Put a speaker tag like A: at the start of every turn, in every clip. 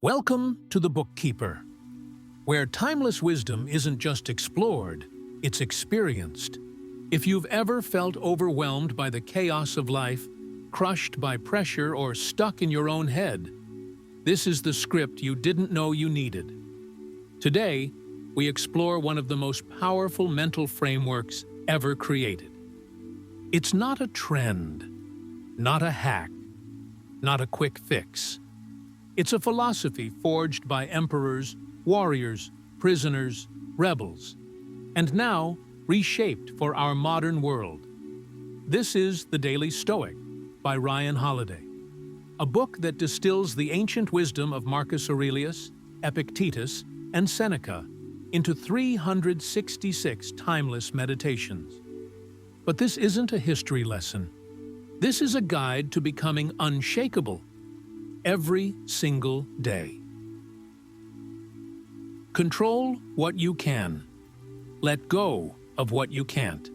A: Welcome to the Bookkeeper, where timeless wisdom isn't just explored, it's experienced. If you've ever felt overwhelmed by the chaos of life, crushed by pressure, or stuck in your own head, this is the script you didn't know you needed. Today, we explore one of the most powerful mental frameworks ever created. It's not a trend, not a hack, not a quick fix. It's a philosophy forged by emperors, warriors, prisoners, rebels, and now reshaped for our modern world. This is The Daily Stoic by Ryan Holiday, a book that distills the ancient wisdom of Marcus Aurelius, Epictetus, and Seneca into 366 timeless meditations. But this isn't a history lesson. This is a guide to becoming unshakable every single day. Control what you can. Let go of what you can't.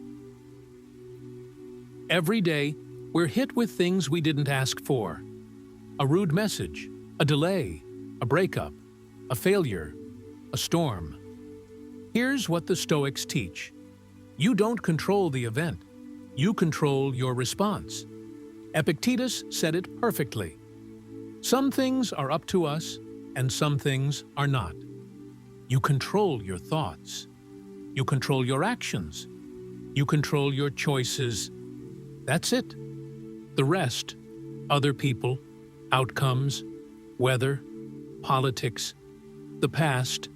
A: Every day, we're hit with things we didn't ask for. A rude message, a delay, a breakup, a failure, a storm. Here's what the Stoics teach. You don't control the event. You control your response. Epictetus said it perfectly. Some things are up to us, and some things are not. You control your thoughts. You control your actions. You control your choices. That's it. The rest, other people, outcomes, weather, politics, the past,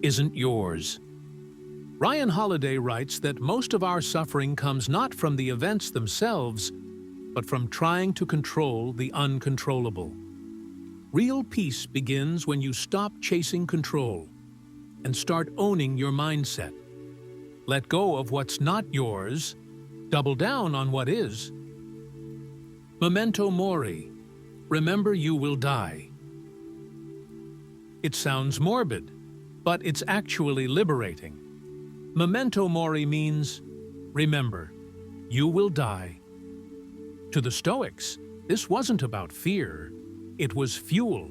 A: isn't yours. Ryan Holiday writes that most of our suffering comes not from the events themselves, but from trying to control the uncontrollable. Real peace begins when you stop chasing control and start owning your mindset. Let go of what's not yours, double down on what is. Memento mori, remember you will die. It sounds morbid, but it's actually liberating. Memento mori means, remember, you will die. To the Stoics, this wasn't about fear. It was fuel.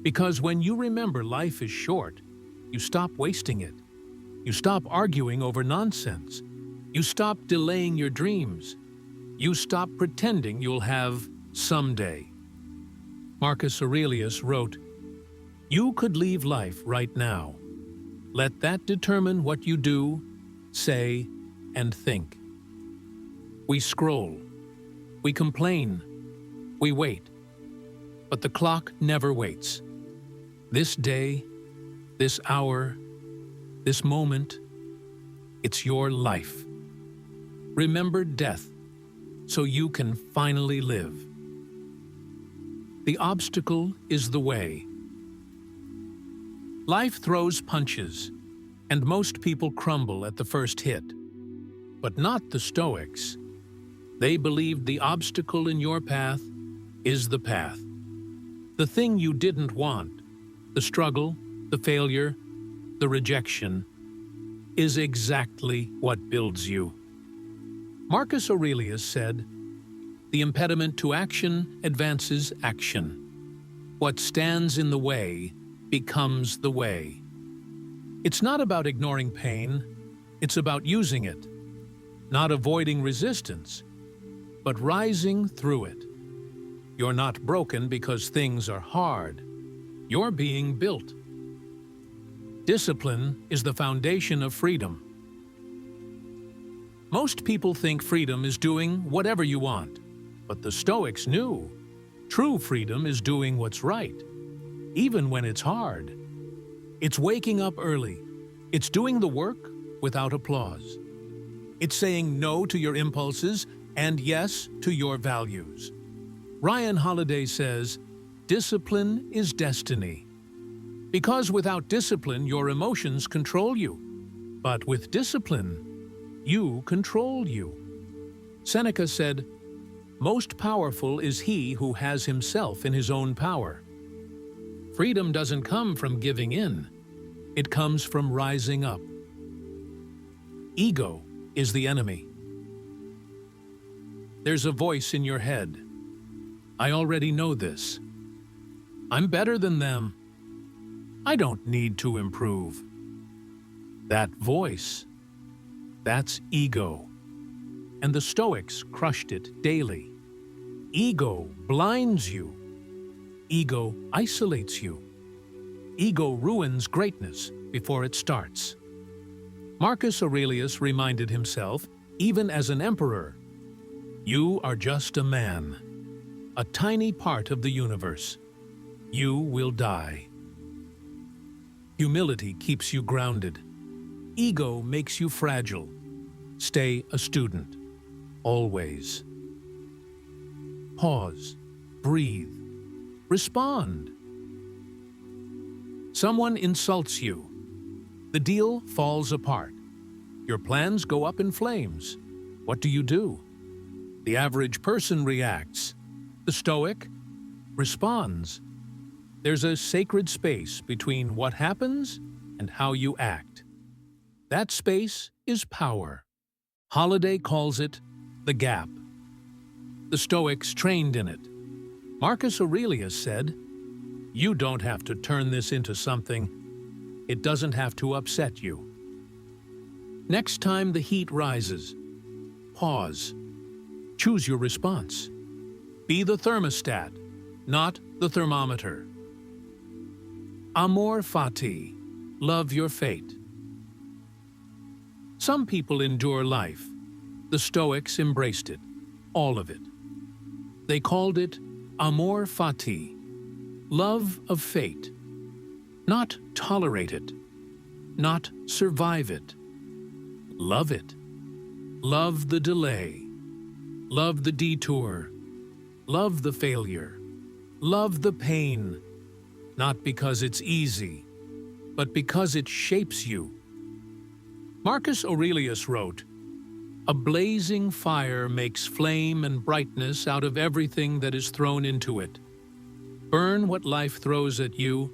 A: Because when you remember life is short, you stop wasting it. You stop arguing over nonsense. You stop delaying your dreams. You stop pretending you'll have someday. Marcus Aurelius wrote, "You could leave life right now. Let that determine what you do, say, and think." We scroll. We complain. We wait. But the clock never waits. This day, this hour, this moment, it's your life. Remember death, so you can finally live. The obstacle is the way. Life throws punches, and most people crumble at the first hit. But not the Stoics. They believed the obstacle in your path is the path. The thing you didn't want, the struggle, the failure, the rejection, is exactly what builds you. Marcus Aurelius said, "The impediment to action advances action. What stands in the way becomes the way." It's not about ignoring pain, it's about using it, not avoiding resistance, but rising through it. You're not broken because things are hard. You're being built. Discipline is the foundation of freedom. Most people think freedom is doing whatever you want, but the Stoics knew true freedom is doing what's right, even when it's hard. It's waking up early. It's doing the work without applause. It's saying no to your impulses and yes to your values. Ryan Holiday says, "Discipline is destiny." Because without discipline, your emotions control you. But with discipline, you control you. Seneca said, "Most powerful is he who has himself in his own power." Freedom doesn't come from giving in. It comes from rising up. Ego is the enemy. There's a voice in your head. I already know this. I'm better than them. I don't need to improve. That voice, that's ego. And the Stoics crushed it daily. Ego blinds you. Ego isolates you. Ego ruins greatness before it starts. Marcus Aurelius reminded himself, even as an emperor, you are just a man, a tiny part of the universe. You will die. Humility keeps you grounded. Ego makes you fragile. Stay a student, always. Pause, breathe, respond. Someone insults you. The deal falls apart. Your plans go up in flames. What do? The average person reacts. The Stoic responds. There's a sacred space between what happens and how you act. That space is power. Holiday calls it the gap. The Stoics trained in it. Marcus Aurelius said, you don't have to turn this into something. It doesn't have to upset you. Next time the heat rises, pause. Choose your response. Be the thermostat, not the thermometer. Amor fati, love your fate. Some people endure life. The Stoics embraced it, all of it. They called it amor fati, love of fate. Not tolerate it, not survive it. Love it. Love the delay. Love the detour. Love the failure. Love the pain. Not because it's easy, but because it shapes you. Marcus Aurelius wrote, a blazing fire makes flame and brightness out of everything that is thrown into it. Burn what life throws at you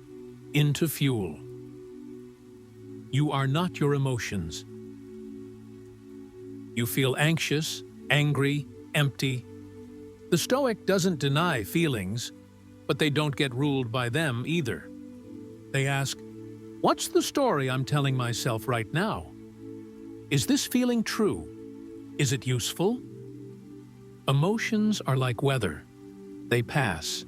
A: into fuel. You are not your emotions. You feel anxious, angry, empty. The Stoic doesn't deny feelings, but they don't get ruled by them either. They ask, what's the story I'm telling myself right now? Is this feeling true? Is it useful? Emotions are like weather. They pass.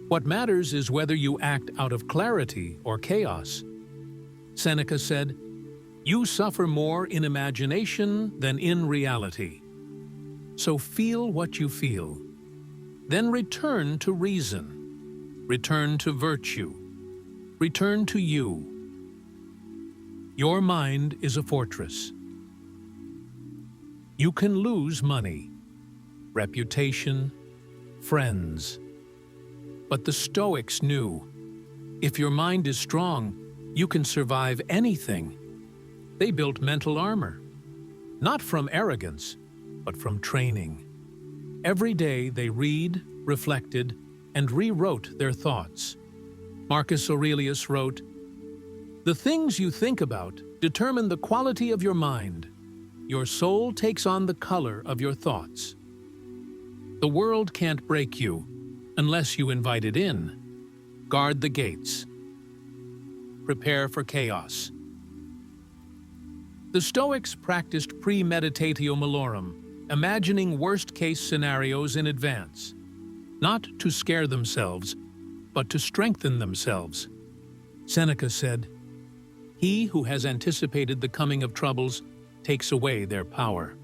A: What matters is whether you act out of clarity or chaos. Seneca said, you suffer more in imagination than in reality. So feel what you feel. Then return to reason. Return to virtue. Return to you. Your mind is a fortress. You can lose money, reputation, friends. But the Stoics knew, if your mind is strong, you can survive anything. They built mental armor, not from arrogance, but from training. Every day they read, reflected, and rewrote their thoughts. Marcus Aurelius wrote, the things you think about determine the quality of your mind. Your soul takes on the color of your thoughts. The world can't break you unless you invite it in. Guard the gates. Prepare for chaos. The Stoics practiced premeditatio malorum, imagining worst-case scenarios in advance, not to scare themselves, but to strengthen themselves. Seneca said, he who has anticipated the coming of troubles takes away their power.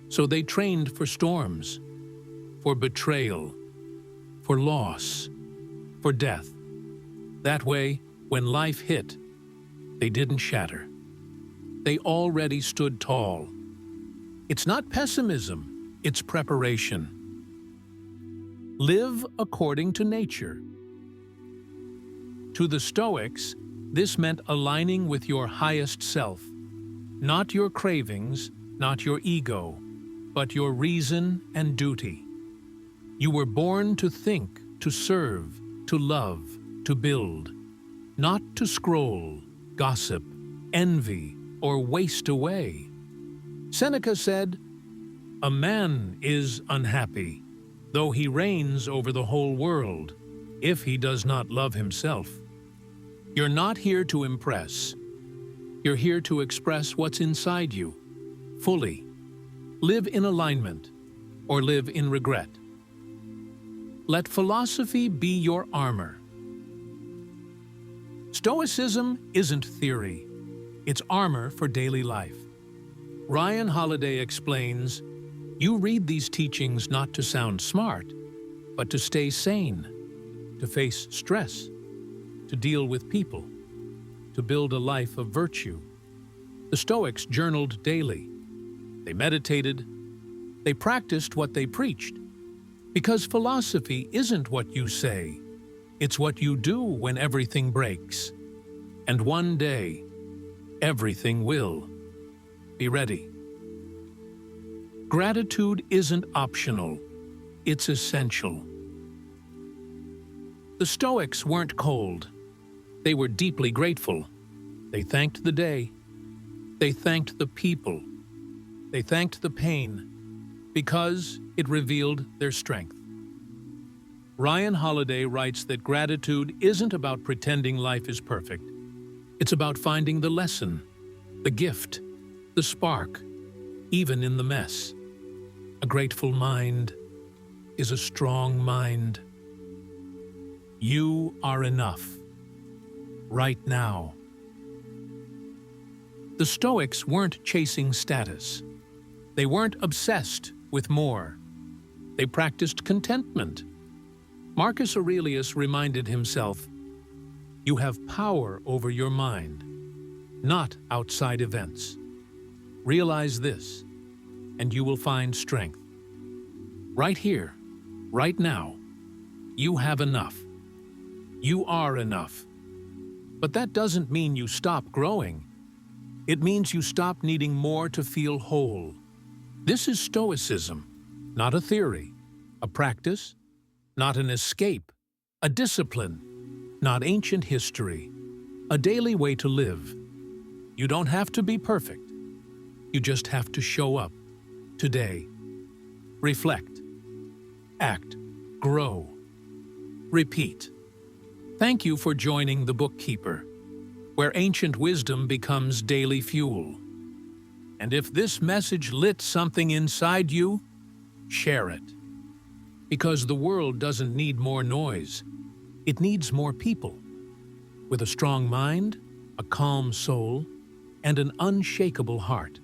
A: So they trained for storms, for betrayal, for loss, for death. That way, when life hit, they didn't shatter. They already stood tall. It's not pessimism, it's preparation. Live according to nature. To the Stoics, this meant aligning with your highest self, not your cravings, not your ego, but your reason and duty. You were born to think, to serve, to love, to build, not to scroll, gossip, envy, or waste away. Seneca said, a man is unhappy, though he reigns over the whole world. if he does not love himself. You're not here to impress. You're here to express what's inside you, fully. Live in alignment, or live in regret. Let philosophy be your armor. Stoicism isn't theory. It's armor for daily life. Ryan Holiday explains, you read these teachings not to sound smart, but to stay sane, to face stress, to deal with people, to build a life of virtue. The Stoics journaled daily. They meditated. They practiced what they preached. Because philosophy isn't what you say. It's what you do when everything breaks. And one day, everything will. Be ready. Gratitude isn't optional. It's essential. The Stoics weren't cold. They were deeply grateful. They thanked the day. They thanked the people. They thanked the pain, because it revealed their strength. Ryan Holiday writes that gratitude isn't about pretending life is perfect. It's about finding the lesson, the gift, the spark, even in the mess. A grateful mind is a strong mind. You are enough, right now. The Stoics weren't chasing status. They weren't obsessed with more. They practiced contentment. Marcus Aurelius reminded himself, you have power over your mind, not outside events. Realize this, and you will find strength. Right here, right now, you have enough. You are enough. But that doesn't mean you stop growing. It means you stop needing more to feel whole. This is Stoicism, not a theory, a practice, not an escape, a discipline, not ancient history, a daily way to live. You don't have to be perfect. You just have to show up today. Reflect, act, grow, repeat. Thank you for joining the Bookkeeper, where ancient wisdom becomes daily fuel. And if this message lit something inside you, share it. Because the world doesn't need more noise. It needs more people. With a strong mind, a calm soul, and an unshakable heart.